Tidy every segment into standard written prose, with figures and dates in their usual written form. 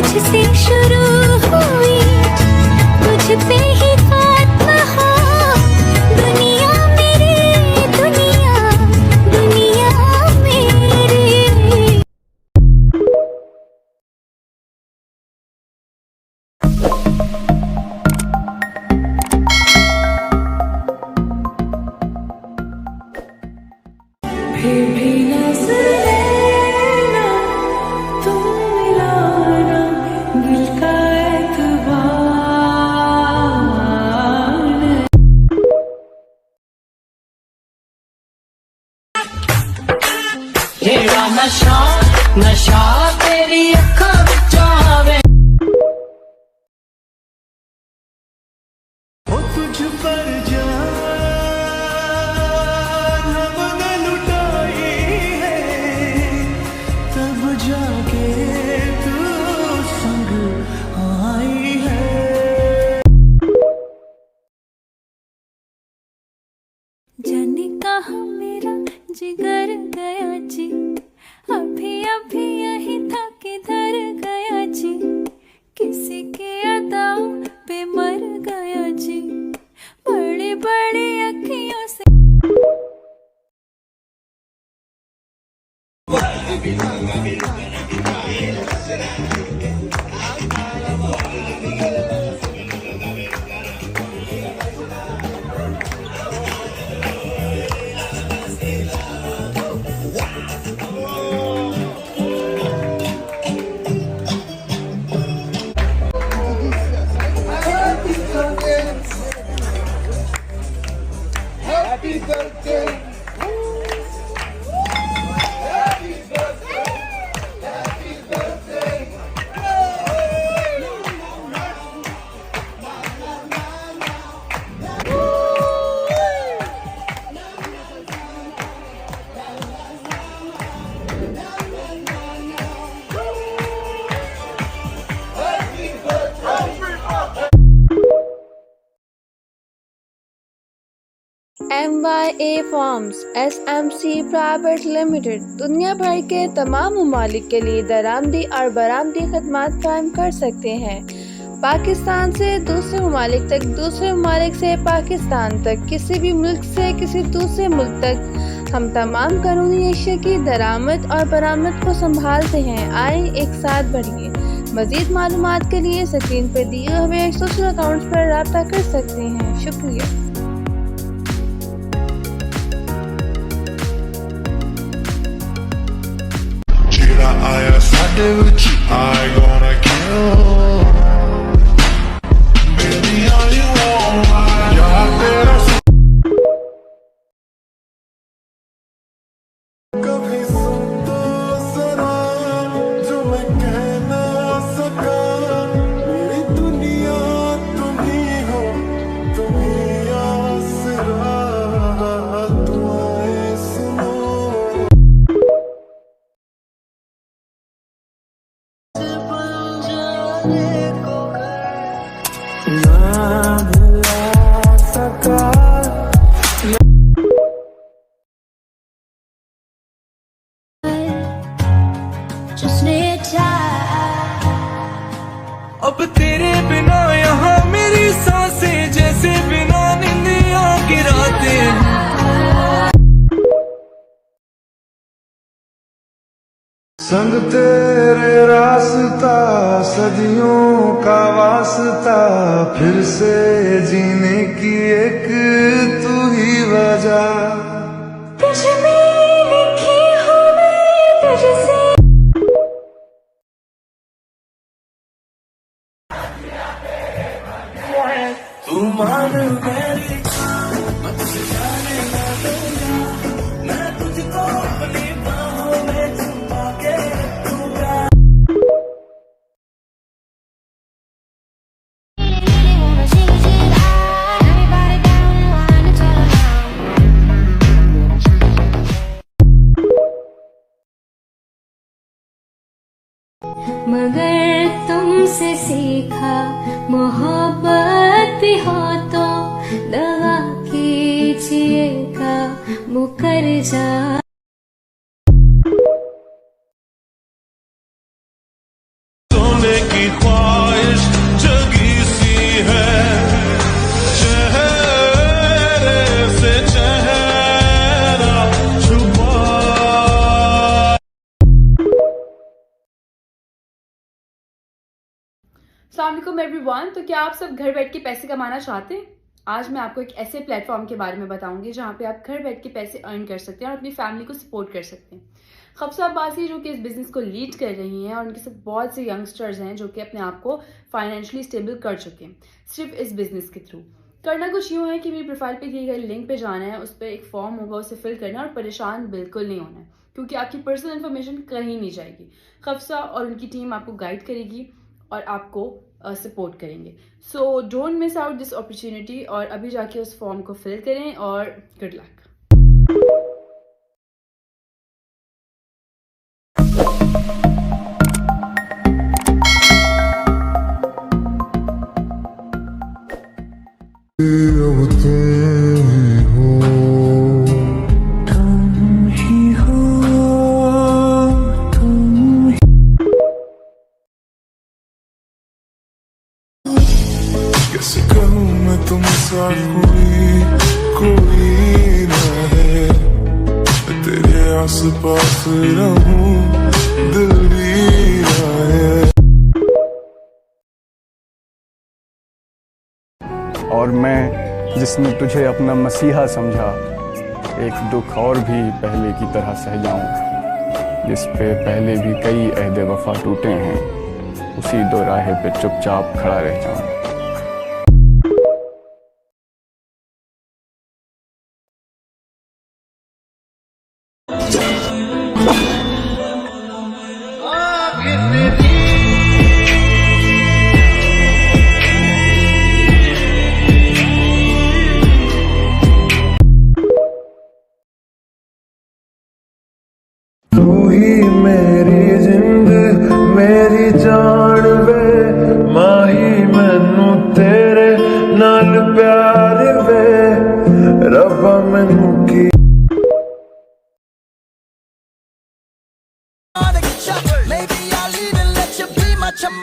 तुझसे शुरू हुई, तुझ पे ही खात्मा हो। दुनिया मेरी दुनिया, दुनिया मेरी। फिर भी नजरें तुम मिलाना, दिल का एतबार नहीं। तेरा नशा नशा तेरी अखा विच आवे, हो तुझ पर जान हमने लुटाई है, तब जाके तू संग आई है। जाने कहाँ मेरा जिगर गया जी, अभी अभी यही था किधर गया जी। किसी की अदाओं पे मर गया जी, बड़ी बड़ी अखियों से। Happy birthday. MYA Farms SMC private limited दुनिया भर के तमाम ममालिक के लिए दरामदी और बरामदी खदमात कायम कर सकते हैं। पाकिस्तान से दूसरे ममालिक तक, दूसरे ममालिक से पाकिस्तान तक, किसी भी मुल्क से किसी दूसरे मुल्क तक हम तमाम कानूनी अशिया की दरामद और बरामद को संभालते हैं। आए एक साथ बढ़िए। मज़ीद मालूमात के लिए स्क्रीन पर दिए हुए सोशल अकाउंट्स पर रब्ता कर सकते हैं। शुक्रिया। आया साडे विच I gonna kill baby all you want यार तेरा कभी सुन तो सना जो मैं कह ना सका, मेरी दुनिया तुम ही हो, तुम ही आसरा, दुआएं सुनो। ना भुला सका अब तेरे बिना यहाँ मेरी सांसें जैसे बिना निंदिया गिराते हैं। संग तेरे रास्ता सदियों का वास्ता, फिर से जीने की एक तू ही वजह। तुझ में लिखी हूँ मैं तुझसे। तू मान मेरी मैं तुझे जाने ना दूंगा, मैं तुझको अपनी बाहों में छुपा के रखूंगा। मगर तुमसे सीखा मोहब्बत भी हो तो दगा कीजिएगा मुकर जा। सोने की अस्सलाम वालेकुम एवरीवन। तो क्या आप सब घर बैठ के पैसे कमाना चाहते हैं? आज मैं आपको एक ऐसे प्लेटफॉर्म के बारे में बताऊंगी जहां पे आप घर बैठ के पैसे अर्न कर सकते हैं और अपनी फैमिली को सपोर्ट कर सकते हैं। खफसा अब्बासी जो कि इस बिज़नेस को लीड कर रही हैं और उनके साथ बहुत से यंगस्टर्स हैं जो कि अपने आप को फाइनेंशियली स्टेबल कर चुके हैं सिर्फ इस बिज़नेस के थ्रू। करना कुछ यूँ है कि मेरी प्रोफाइल पे दिए गए लिंक पे जाना है, उस पर एक फॉर्म होगा, उसे फिल करना है और परेशान बिल्कुल नहीं होना है क्योंकि आपकी पर्सनल इन्फॉर्मेशन कहीं नहीं जाएगी। खफसा और उनकी टीम आपको गाइड करेगी और आपको सपोर्ट करेंगे। So don't miss out this opportunity और अभी जाके उस फॉर्म को फिल करें और गुड लक। कैसे कहूँ मैं तुमसा कोई ना है, तेरे आस पास रहूं दिल भी ना है। और मैं जिसने तुझे अपना मसीहा समझा, एक दुख और भी पहले की तरह सह जाऊं, जिस पे पहले भी कई अहद वफा टूटे हैं, उसी दो राहे पे चुपचाप खड़ा रह जाऊं। तू ही मेरी जिंद मेरी जान वे, माही मैनू तेरे नाल प्यार वे, रब्बा मैनू की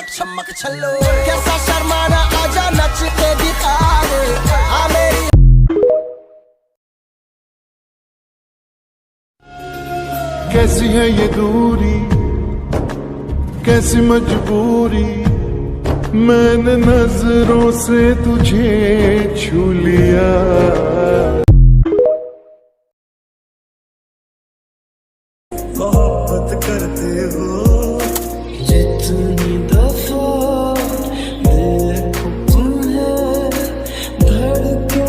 चमक छल्लो कैसा शर्माना, आजा नच के दिखा दे आ मेरी। कैसी है ये दूरी, कैसी मजबूरी, मैंने नजरों से तुझे छू लिया। मोहब्बत करते हो जितनी दफा देखो तुम्हें धड़के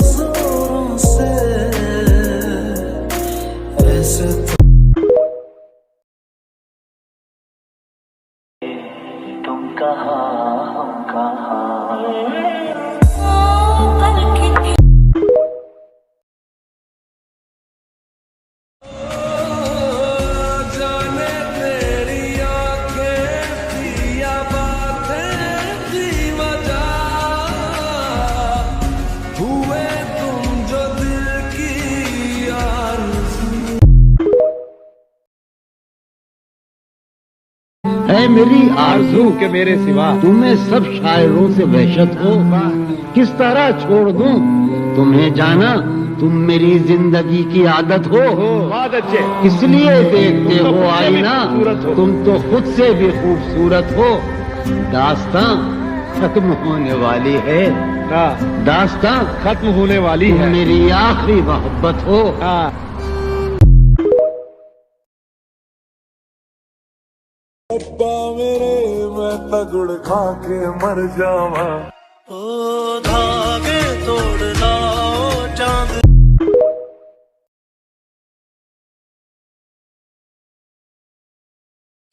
जोरों से, ऐसे तुम कहाँ हम कहाँ। है मेरी आरज़ू के मेरे सिवा तुम्हें सब शायरों से वहशत हो, किस तरह छोड़ दूं तुम्हें जाना, तुम मेरी जिंदगी की आदत हो। इसलिए देखते हो आईना, तुम तो खुद से भी खूबसूरत हो। दास्तां खत्म होने वाली है, दास्तां खत्म होने वाली है, मेरी आखिरी मोहब्बत हो। अब्बा मेरे मैं तगड़ खा के मर जावा, ओ धागे तोड़ लाओ चांद।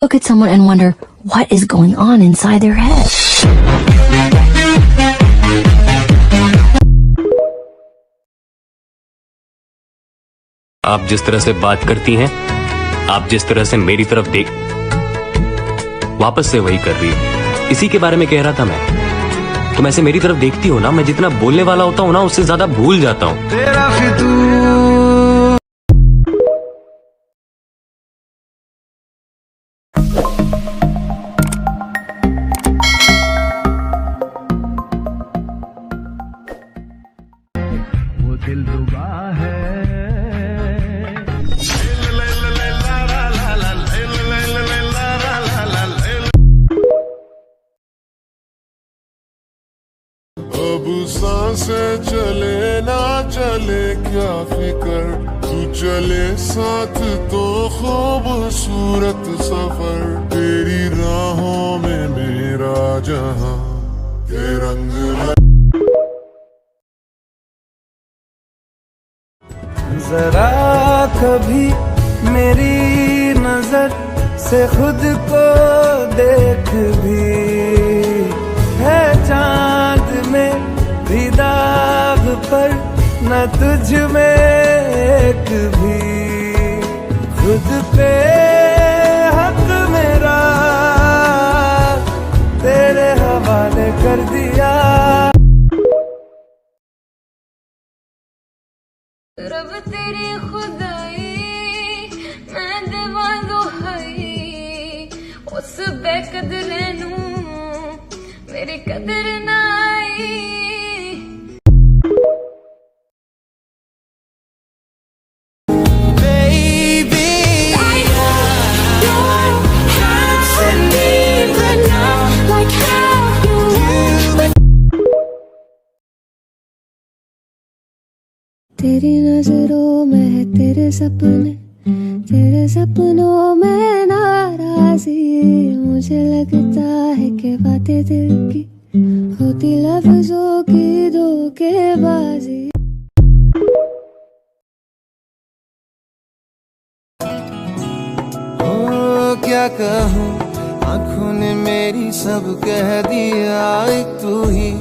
Look at someone and wonder what is going on inside their head. आप जिस तरह से बात करती हैं, आप जिस तरह से मेरी तरफ देख, वापस से वही कर रही है। इसी के बारे में कह रहा था मैं। तुम ऐसे मेरी तरफ देखती हो ना, मैं जितना बोलने वाला होता हूँ ना, उससे ज्यादा भूल जाता हूँ। तेरा फितूर वो दिल दुबा है। अब सांसें चले ना चले क्या फिकर, तू चले साथ तो खूबसूरत सफर, तेरी राहों में मेरा जहां के रंग जरा कभी मेरी नजर से खुद को देख भी, है चांद में भी दाग पर न तुझ में एक भी, खुद पे हक मेरा तेरे हवाले कर दिया। रब तेरी खुदाई मैं दीवानो हई, उस बेकदरे नू मेरी कदर ना आई। तेरी नजरों में है तेरे सपने, तेरे सपनों में नाराजी, मुझे लगता है कि बातें दिल की होती लफ्जों की धोखेबाजी। ओ क्या कहूँ, आँखों ने मेरी सब कह दिया, एक तू ही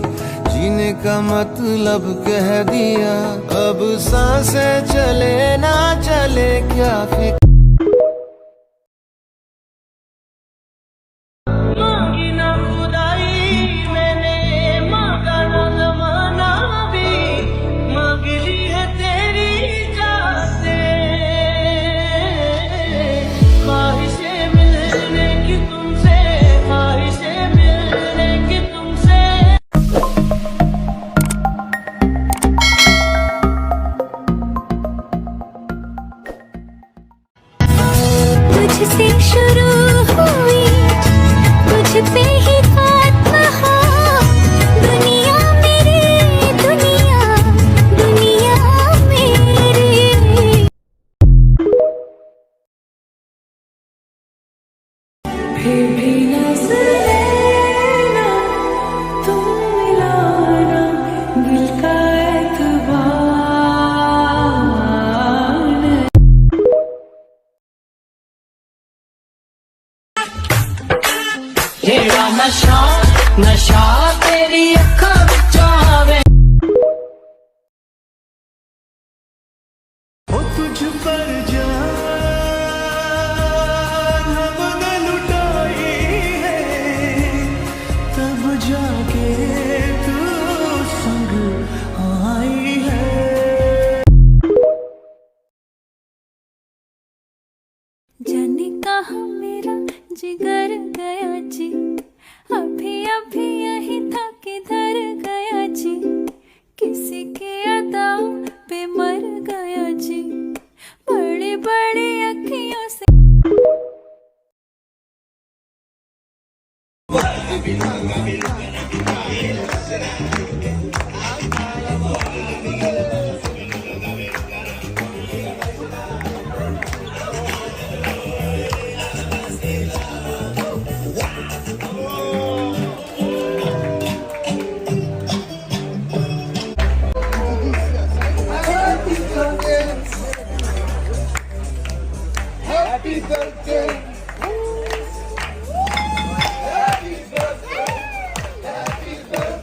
जीने का मतलब कह दिया। अब सांसें चले ना चले क्या फिक्र, मांगी ना खुदाई मैंने, मांगा ना ज़माना भी, मांग ली है तेरी जाते, ख्वाहिशें मिलने की तुमसे, ख्वाहिशें मिलने की तुमसे। तुझसे शुरू हुई तुझ पे ही खात्मा हो, दुनिया मेरी दुनिया, दुनिया मेरी। फिर भी नजरें तुम मिलाना, दिल का एतबार। तेरा नशा नशा तेरी अखां विचों आवे, ओ तुझ पर जान हमने लुटाई है, तब जाके तू संग आई है। जाने कहाँ मेरा जिगर गया जी, अभी अभी यही था किधर गया जी, किसी की अदाओं पे मर गया जी, बड़ी बड़ी अखियों से। Happy birthday. Happy birthday. Happy birthday.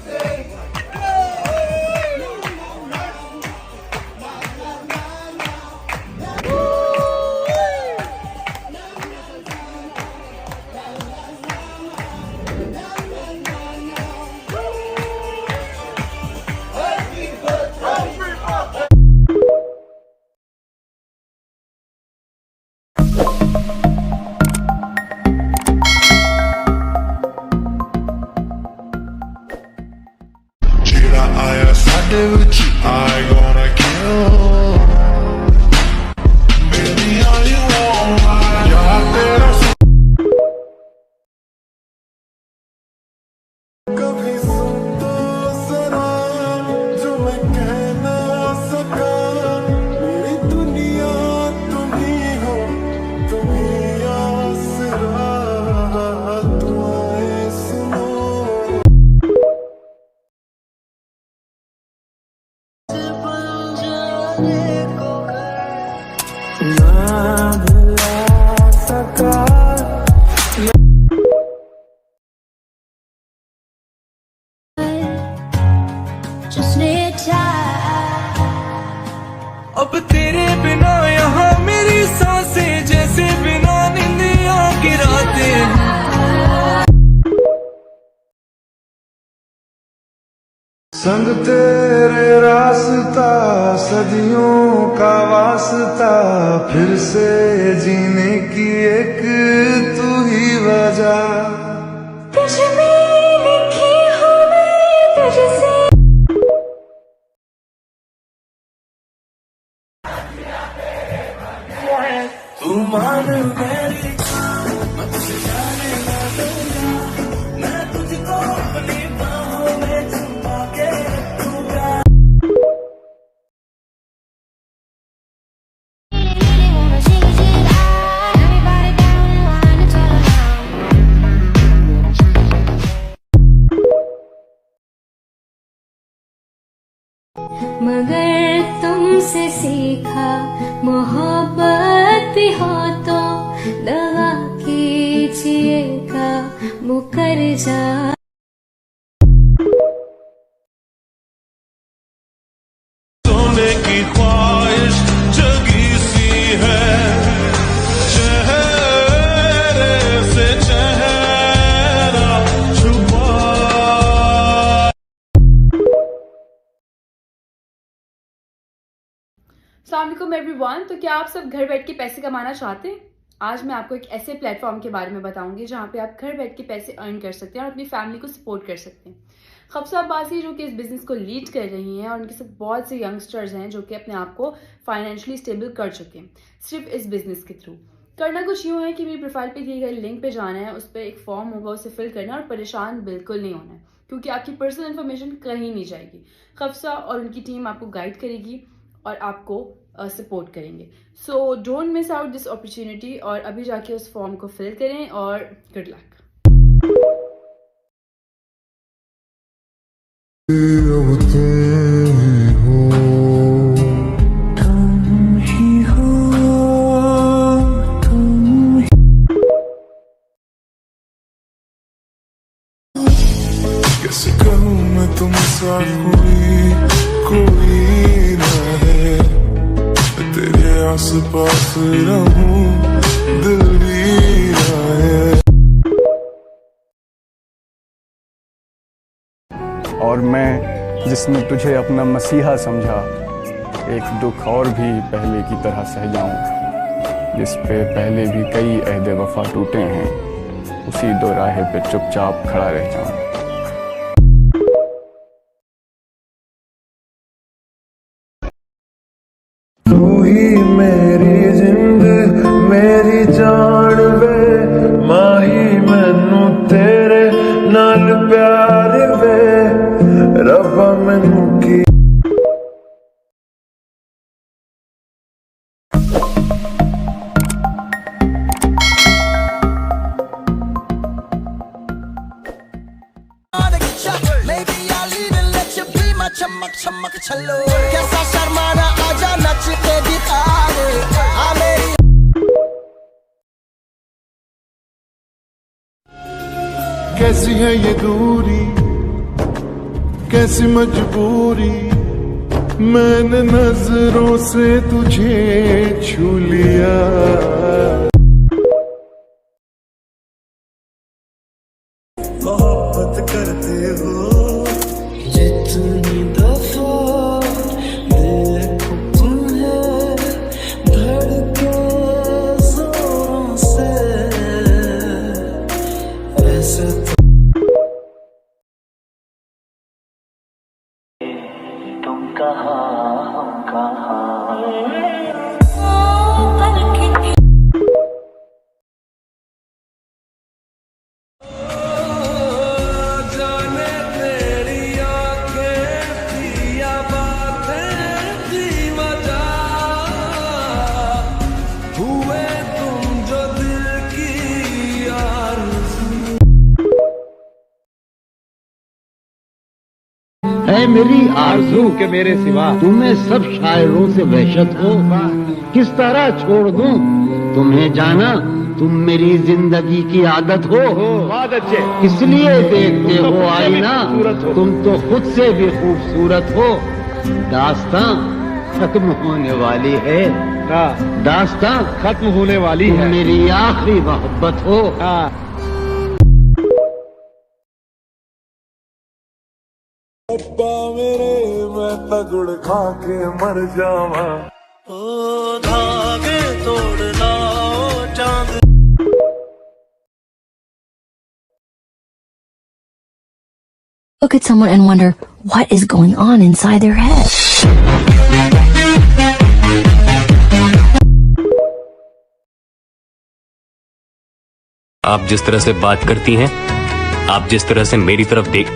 संग तेरे रास्ता सदियों का वास्ता, फिर से जीने की एक तू ही वजह। तुझ में लिखी हूँ मैं तुझसे। तू मान मेरी मत से जाने ना दूंगा, मैं तुझको अपनी बाहों में छुपा के रखूंगा। मगर तुमसे सीखा मोहब्बत हो तो दगा कीजिएगा मुकर जा। सोने की ख्वाहिश जगी सी है, चेहरे से चेहरा छुपा। अस्सलाम वालेकुम एवरीवन। तो क्या आप सब घर बैठ के पैसे कमाना चाहते हैं? आज मैं आपको एक ऐसे प्लेटफॉर्म के बारे में बताऊंगी जहां पे आप घर बैठ के पैसे अर्न कर सकते हैं और अपनी फैमिली को सपोर्ट कर सकते हैं। खफसा अब्बासी जो कि इस बिज़नेस को लीड कर रही हैं और उनके साथ बहुत से यंगस्टर्स हैं जो कि अपने आप को फाइनेंशियली स्टेबल कर चुके हैं सिर्फ इस बिज़नेस के थ्रू। करना कुछ यूँ है कि मेरी प्रोफाइल पे दिए गए लिंक पे जाना है, उस पर एक फॉर्म होगा, उसे फिल करना है और परेशान बिल्कुल नहीं होना है क्योंकि आपकी पर्सनल इन्फॉर्मेशन कहीं नहीं जाएगी। खफसा और उनकी टीम आपको गाइड करेगी और आपको सपोर्ट करेंगे। So don't miss out this opportunity और अभी जाके उस फॉर्म को फिल करें और गुड लक। कैसे कहूँ मैं तुमसे कोई ना है, तेरे आस पास रहूं दिल भी रहे। और मैं जिसने तुझे अपना मसीहा समझा, एक दुख और भी पहले की तरह सह जाऊं, जिस पे पहले भी कई अहदे वफा टूटे हैं, उसी दो राहे पे चुपचाप खड़ा रह जाऊं। तू ही मेरी जिंद मेरी जान वे, माही मैनू तेरे नाल प्यार वे, रब्बा मैनू की। चमक चमक छल्लो कैसा शर्माना, आजा नच के दिखा दे आ मेरी। कैसी है ये दूरी, कैसी मजबूरी, मैंने नजरों से तुझे छू लिया। मोहब्बत करते हो जितनी दफा दिल को तुम्हें धड़के जोरों से, ऐसे तुम कहाँ हम कहाँ। है मेरी आरज़ू के मेरे सिवा तुम्हें सब शायरों से वहशत हो, किस तरह छोड़ दूं तुम्हें जाना, तुम मेरी जिंदगी की आदत हो। बहुत अच्छे। इसलिए देखते हो आईना, तुम तो खुद से भी खूबसूरत हो। दास्तां खत्म होने वाली है, दास्तां खत्म होने वाली है, मेरी आखिरी मोहब्बत हो। अब्बा मेरे मैं तगड़ खा के मर जावा ओ धागे तोड़ना चांद Look at someone and wonder what is going on inside their head. आप जिस तरह से बात करती हैं, आप जिस तरह से मेरी तरफ देख,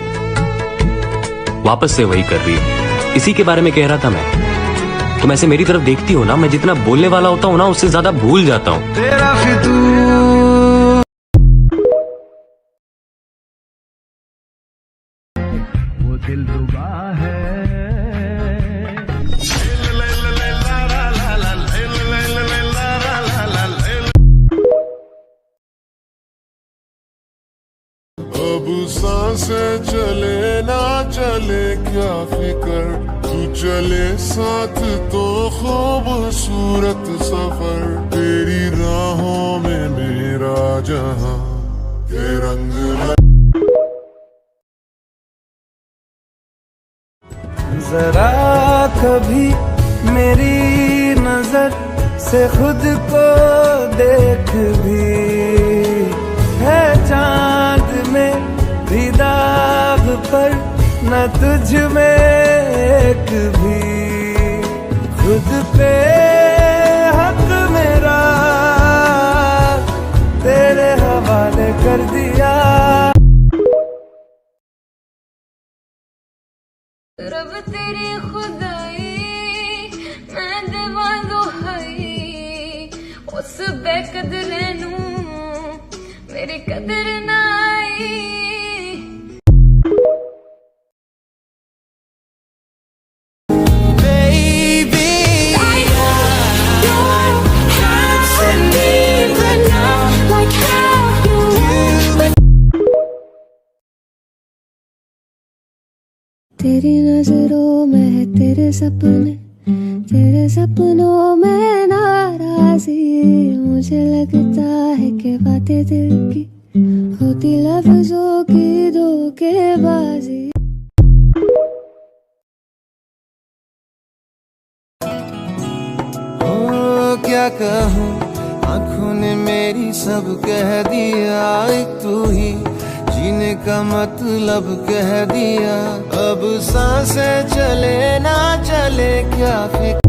वापस से वही कर रही हो। इसी के बारे में कह रहा था मैं। तुम ऐसे मेरी तरफ देखती हो ना, मैं जितना बोलने वाला होता हूँ ना, उससे ज्यादा भूल जाता हूँ। तेरा फितूर वो दिल रुबा है अब सांसें चले ना चले क्या फिकर तू चले साथ तो खूबसूरत सफर तेरी राहों में मेरा जहां के रंग जरा कभी मेरी नजर से खुद को देख भी है चांद में भी दाग पर न तुझ में एक भी खुद पे हक मेरा तेरे हवाले कर दिया। रब तेरी खुदाई मैं दीवानो हई उस बेकदरे नू मेरी कदर ना आई। तेरी नजरों में है तेरे सपने, तेरे सपनों में नाराजी। मुझे लगता है कि बातें दिल की होती लफ्जों की धोखेबाजी। ओ क्या कहूँ आँखों ने मेरी सब कह दिया, एक तू ही जीने का मतलब कह दिया। अब सांसें चले ना चले क्या फिक्र